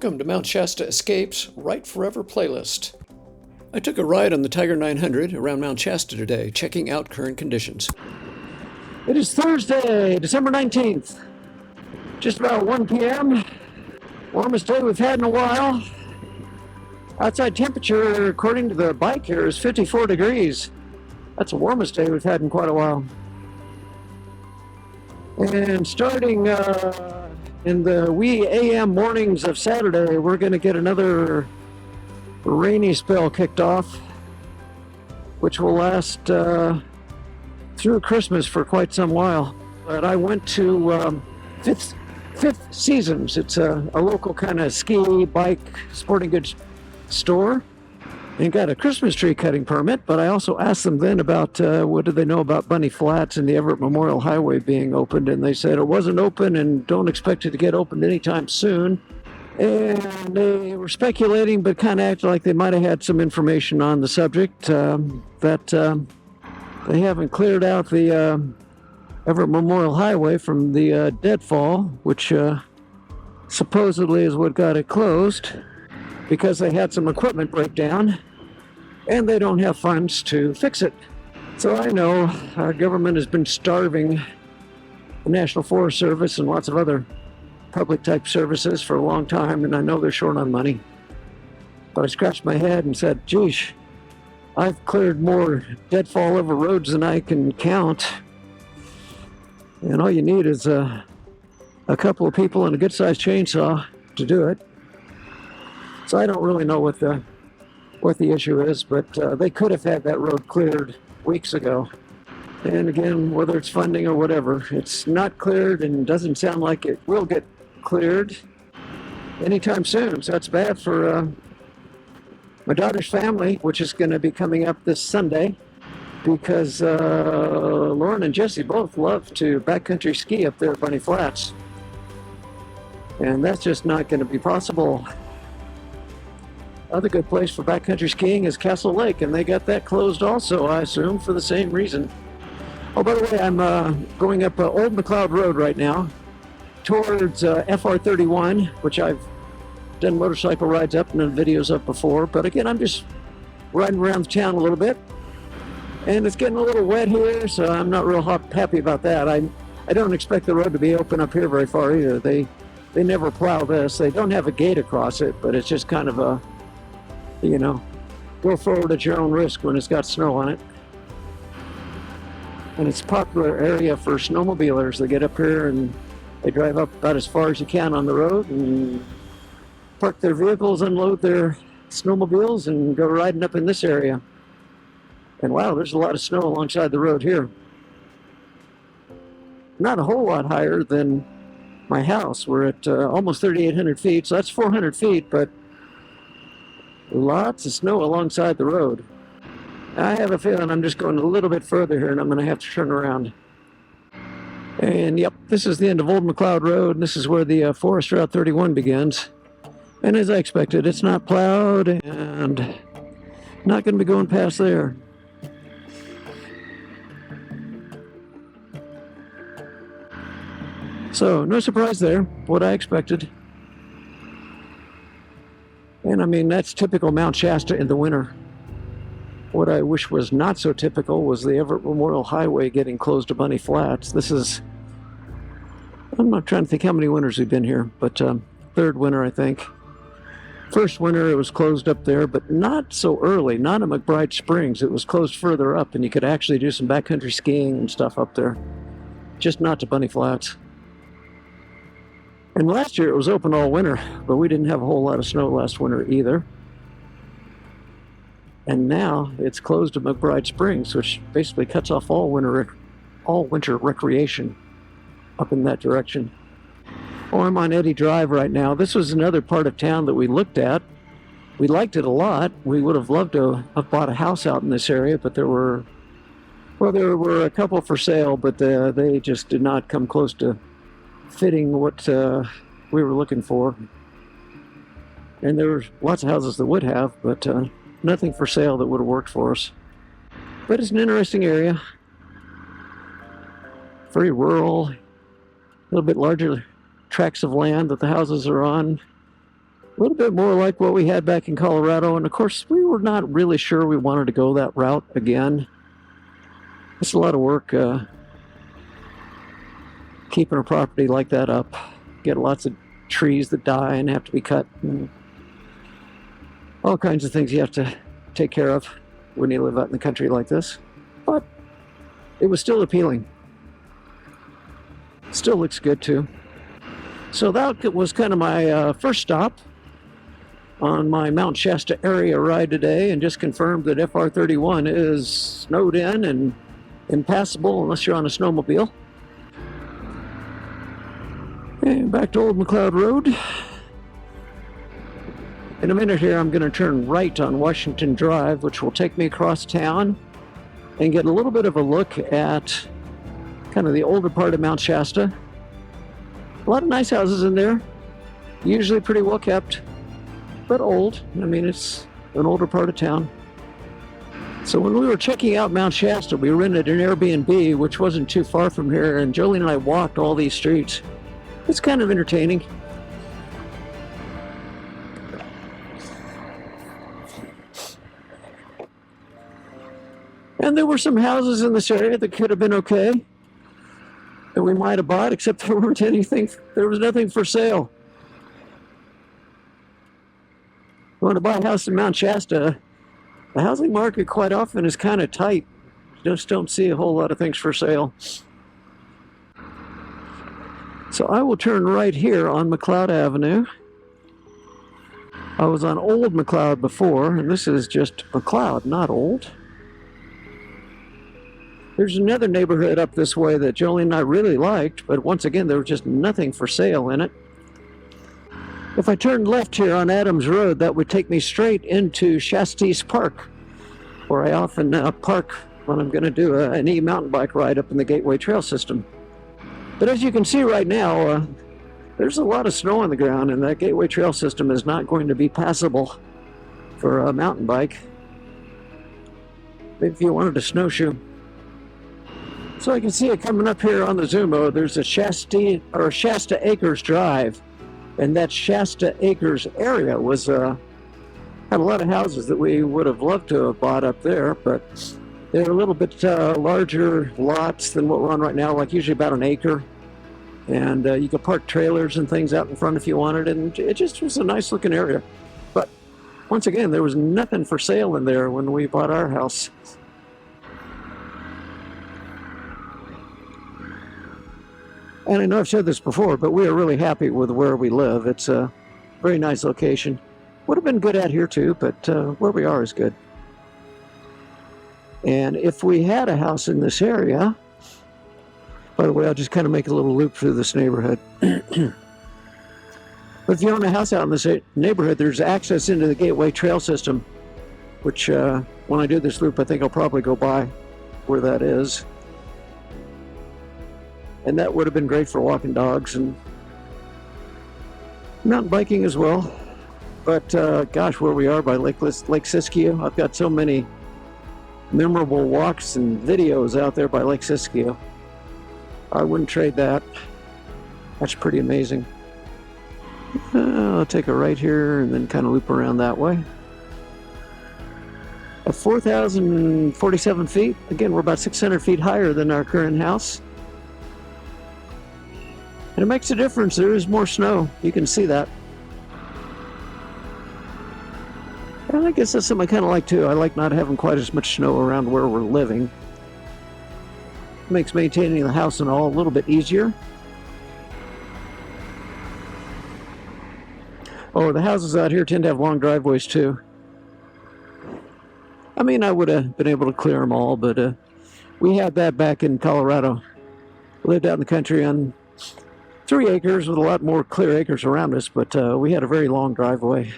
Welcome to Mount Shasta Escapes Write Forever playlist. I took a ride on the Tiger 900 around Mount Shasta today, checking out current conditions. It is Thursday, December 19th, just about 1 p.m. Warmest day we've had in a while. Outside temperature, according to the bike here, is 54 degrees. That's the warmest day we've had in quite a while. And starting in the wee AM mornings of Saturday, we're going to get another rainy spell kicked off, which will last through Christmas for quite some while. But I went to Fifth Seasons. It's a local kind of ski, bike, sporting goods store, and got a Christmas tree cutting permit. But I also asked them then about what do they know about Bunny Flats and the Everett Memorial Highway being opened, and they said it wasn't open and don't expect it to get opened anytime soon. And they were speculating, but kind of acted like they might have had some information on the subject, that they haven't cleared out the Everett Memorial Highway from the deadfall, which supposedly is what got it closed, because they had some equipment breakdown and they don't have funds to fix it. So I know our government has been starving the National Forest Service and lots of other public type services for a long time, and I know they're short on money. But I scratched my head and said, geez, I've cleared more deadfall over roads than I can count. And all you need is a couple of people and a good-sized chainsaw to do it. So I don't really know what the issue is, but they could have had that road cleared weeks ago. And again, whether it's funding or whatever, it's not cleared and doesn't sound like it will get cleared anytime soon. So that's bad for my daughter's family, which is going to be coming up this Sunday, because Lauren and Jesse both love to backcountry ski up there at Bunny Flats. And that's just not going to be possible. Other good place for backcountry skiing is Castle Lake, and they got that closed also, I assume, for the same reason. Oh, by the way, I'm going up Old McLeod Road right now towards FR31, which I've done motorcycle rides up and done videos up before. But again, I'm just riding around the town a little bit, and it's getting a little wet here, so I'm not real happy about that. I don't expect the road to be open up here very far either. They never plow this. They don't have a gate across it, but it's just kind of a, go forward at your own risk when it's got snow on it. And it's a popular area for snowmobilers. They get up here and they drive up about as far as you can on the road and park their vehicles, unload their snowmobiles, and go riding up in this area. And wow, there's a lot of snow alongside the road here. Not a whole lot higher than my house. We're at almost 3,800 feet, so that's 400 feet, but lots of snow alongside the road. I have a feeling I'm just going a little bit further here, and I'm going to have to turn around. And yep, this is the end of Old McLeod Road, and this is where the Forest Route 31 begins. And as I expected, it's not plowed, and not going to be going past there. So, no surprise there, what I expected. And I mean, that's typical Mount Shasta in the winter. What I wish was not so typical was the Everett Memorial Highway getting closed to Bunny Flats. This is, I'm not trying to think how many winters we've been here, but third winter, I think. First winter, it was closed up there, but not so early, not in McBride Springs. It was closed further up, and you could actually do some backcountry skiing and stuff up there. Just not to Bunny Flats. And last year it was open all winter, but we didn't have a whole lot of snow last winter either. And now it's closed to McBride Springs, which basically cuts off all winter recreation up in that direction. Oh, I'm on Eddy Drive right now. This was another part of town that we looked at. We liked it a lot. We would have loved to have bought a house out in this area, but there were a couple for sale, but they just did not come close to fitting what we were looking for. And there were lots of houses that would have, but nothing for sale that would have worked for us. But it's an interesting area. Very rural, a little bit larger tracts of land that the houses are on. A little bit more like what we had back in Colorado, and of course we were not really sure we wanted to go that route again. It's a lot of work keeping a property like that up. Get lots of trees that die and have to be cut, and all kinds of things you have to take care of when you live out in the country like this. But it was still appealing. Still looks good too. So that was kind of my first stop on my Mount Shasta area ride today, and just confirmed that FR31 is snowed in and impassable unless you're on a snowmobile. And back to Old McLeod Road. In a minute here, I'm going to turn right on Washington Drive, which will take me across town and get a little bit of a look at kind of the older part of Mount Shasta. A lot of nice houses in there, usually pretty well kept, but old. I mean, it's an older part of town. So when we were checking out Mount Shasta, we rented an Airbnb, which wasn't too far from here, and Joline and I walked all these streets. It's kind of entertaining. And there were some houses in this area that could have been okay, that we might have bought, except there was nothing for sale. You want to buy a house in Mount Shasta, the housing market quite often is kind of tight. You just don't see a whole lot of things for sale. So I will turn right here on McLeod Avenue. I was on Old McLeod before, and this is just McLeod, not Old. There's another neighborhood up this way that Joline and I really liked, but once again, there was just nothing for sale in it. If I turned left here on Adams Road, that would take me straight into Shastis Park, where I often park when I'm going to do an e-mountain bike ride up in the Gateway Trail system. But as you can see right now, there's a lot of snow on the ground, and that Gateway Trail system is not going to be passable for a mountain bike. Maybe if you wanted to snowshoe. So I can see it coming up here on the Zumo. There's a Shasta Acres Drive, and that Shasta Acres area was had a lot of houses that we would have loved to have bought up there, but they're a little bit larger lots than what we're on right now, like usually about an acre. And you could park trailers and things out in front if you wanted, and it just was a nice looking area. But once again, there was nothing for sale in there when we bought our house. And I know I've said this before, but we are really happy with where we live. It's a very nice location. Would have been good out here too, but where we are is good. And if we had a house in this area, by the way, I'll just kind of make a little loop through this neighborhood. But if you own a house out in this neighborhood, there's access into the Gateway Trail system, which when I do this loop, I think I'll probably go by where that is. And that would have been great for walking dogs and mountain biking as well. But gosh, where we are by Lake Siskiyou, I've got so many memorable walks and videos out there by Lake Siskiyou. I wouldn't trade that. That's pretty amazing. I'll take a right here and then kind of loop around that way. At 4,047 feet, again, we're about 600 feet higher than our current house. And it makes a difference. There is more snow. You can see that. And I guess that's something I kind of like too. I like not having quite as much snow around where we're living. It makes maintaining the house and all a little bit easier. Oh, the houses out here tend to have long driveways too. I mean, I would have been able to clear them all, but we had that back in Colorado. We lived out in the country on 3 acres with a lot more clear acres around us, but we had a very long driveway.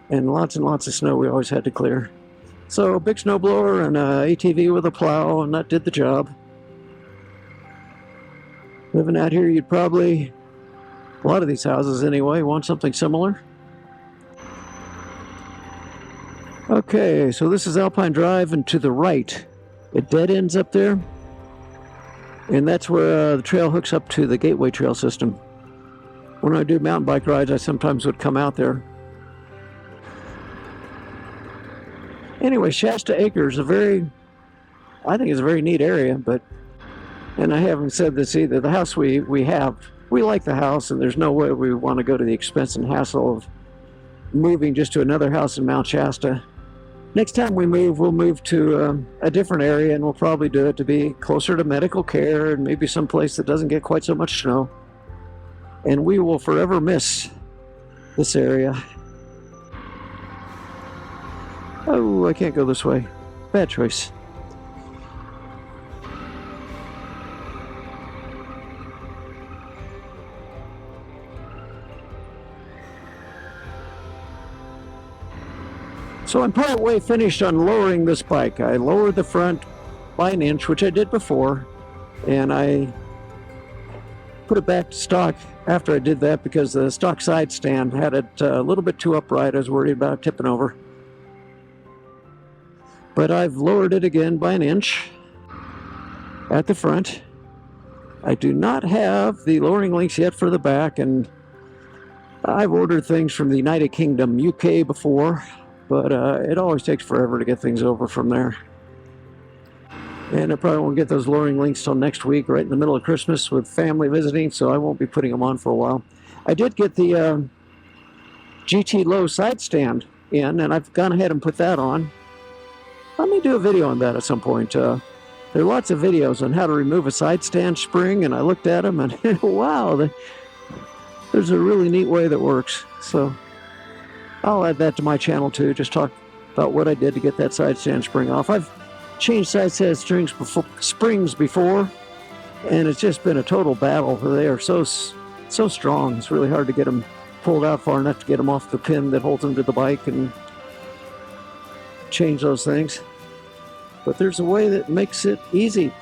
And lots of snow we always had to clear. So a big snowblower and a ATV with a plow, and that did the job. Living out here, you'd probably, a lot of these houses anyway, want something similar. Okay, so this is Alpine Drive, and to the right, it dead ends up there. And that's where the trail hooks up to the Gateway Trail system. when I do mountain bike rides, I sometimes would come out there. Anyway, Shasta Acres, I think it's a very neat area, and I haven't said this either, the house we like the house, and there's no way we want to go to the expense and hassle of moving just to another house in Mount Shasta. Next time we move, we'll move to a different area, and we'll probably do it to be closer to medical care and maybe someplace that doesn't get quite so much snow. And we will forever miss this area. Oh, I can't go this way. Bad choice. So I'm part way finished on lowering this bike. I lowered the front by an inch, which I did before, and I put it back to stock after I did that because the stock side stand had it a little bit too upright. I was worried about it tipping over. But I've lowered it again by an inch at the front. I do not have the lowering links yet for the back, and I've ordered things from the United Kingdom, UK before, but it always takes forever to get things over from there. And I probably won't get those lowering links till next week, right in the middle of Christmas with family visiting, so I won't be putting them on for a while. I did get the GT low side stand in, and I've gone ahead and put that on. Let me do a video on that at some point. There are lots of videos on how to remove a side stand spring, and I looked at them, and wow, there's a really neat way that works. So I'll add that to my channel too, just talk about what I did to get that side stand spring off. I've changed side stand springs before, and it's just been a total battle. They are so strong. It's really hard to get them pulled out far enough to get them off the pin that holds them to the bike and change those things. But there's a way that makes it easy.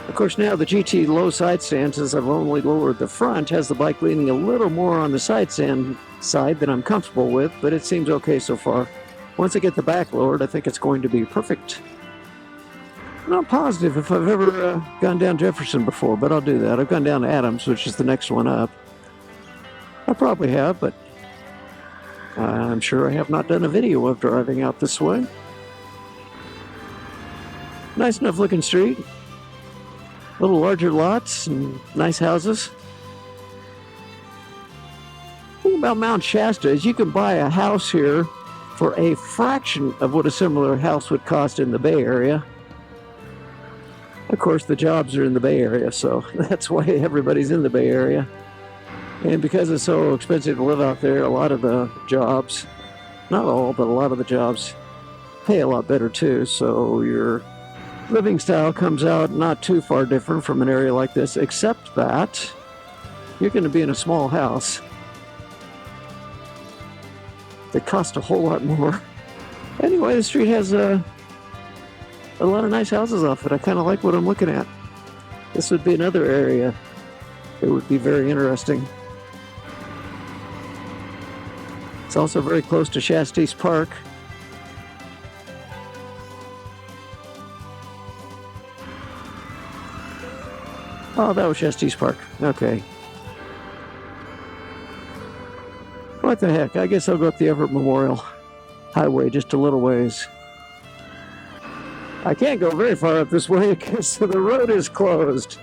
Of course, now the GT low side stand, since I've only lowered the front, has the bike leaning a little more on the side stand side than I'm comfortable with, but it seems okay so far. Once I get the back lowered, I think it's going to be perfect. I'm not positive if I've ever gone down Jefferson before, but I'll do that. I've gone down to Adams, which is the next one up. I probably have, but I'm sure I have not done a video of driving out this way. Nice enough looking street. A little larger lots and nice houses. The thing about Mount Shasta is you can buy a house here for a fraction of what a similar house would cost in the Bay Area. Of course, the jobs are in the Bay Area, so that's why everybody's in the Bay Area. And because it's so expensive to live out there, a lot of the jobs, not all, but a lot of the jobs pay a lot better too. So your living style comes out not too far different from an area like this, except that you're going to be in a small house that costs a whole lot more. Anyway, the street has a lot of nice houses off it. I kind of like what I'm looking at. This would be another area that would be very interesting. It's also very close to Shasta Park. Oh, that was Shasta Park. Okay. What the heck? I guess I'll go up the Everett Memorial Highway just a little ways. I can't go very far up this way because the road is closed.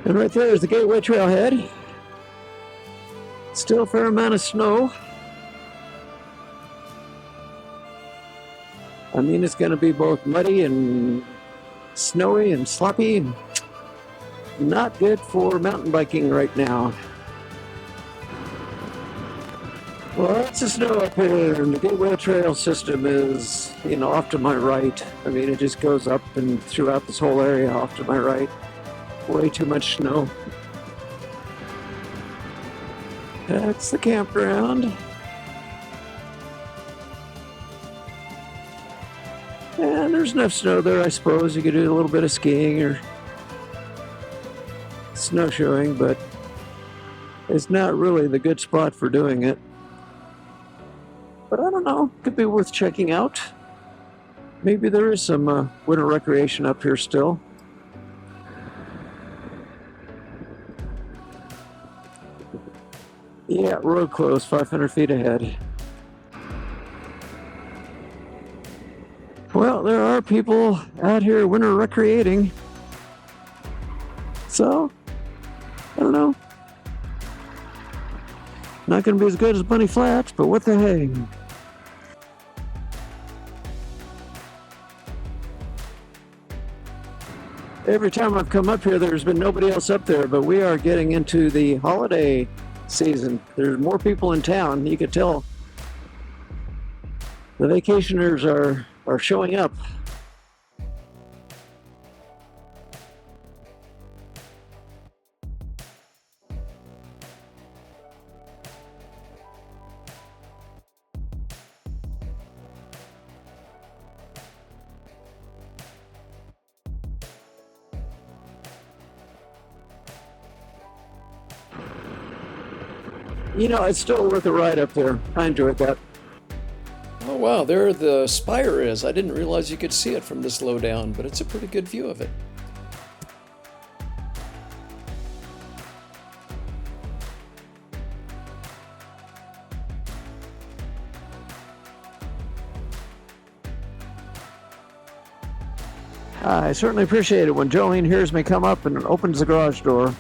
And right there is the Gateway Trailhead. Still a fair amount of snow. I mean, it's going to be both muddy and snowy and sloppy. Not good for mountain biking right now. Lots of snow up here, and the Gateway Trail system is, off to my right. I mean, it just goes up and throughout this whole area off to my right. Way too much snow. That's the campground. And there's enough snow there, I suppose. You could do a little bit of skiing or snowshoeing, but it's not really the good spot for doing it. But I don't know, could be worth checking out. Maybe there is some winter recreation up here still. Yeah, road closed, 500 feet ahead. Well, there are people out here winter recreating. So, I don't know. Not going to be as good as Bunny Flats, but what the heck? Every time I've come up here, there's been nobody else up there, but we are getting into the holiday season. There's more people in town. You could tell the vacationers are showing up. You know, it's still worth a ride up there. I enjoyed that. Oh wow, there the spire is. I didn't realize you could see it from this low down, but it's a pretty good view of it. I certainly appreciate it when Joline hears me come up and opens the garage door.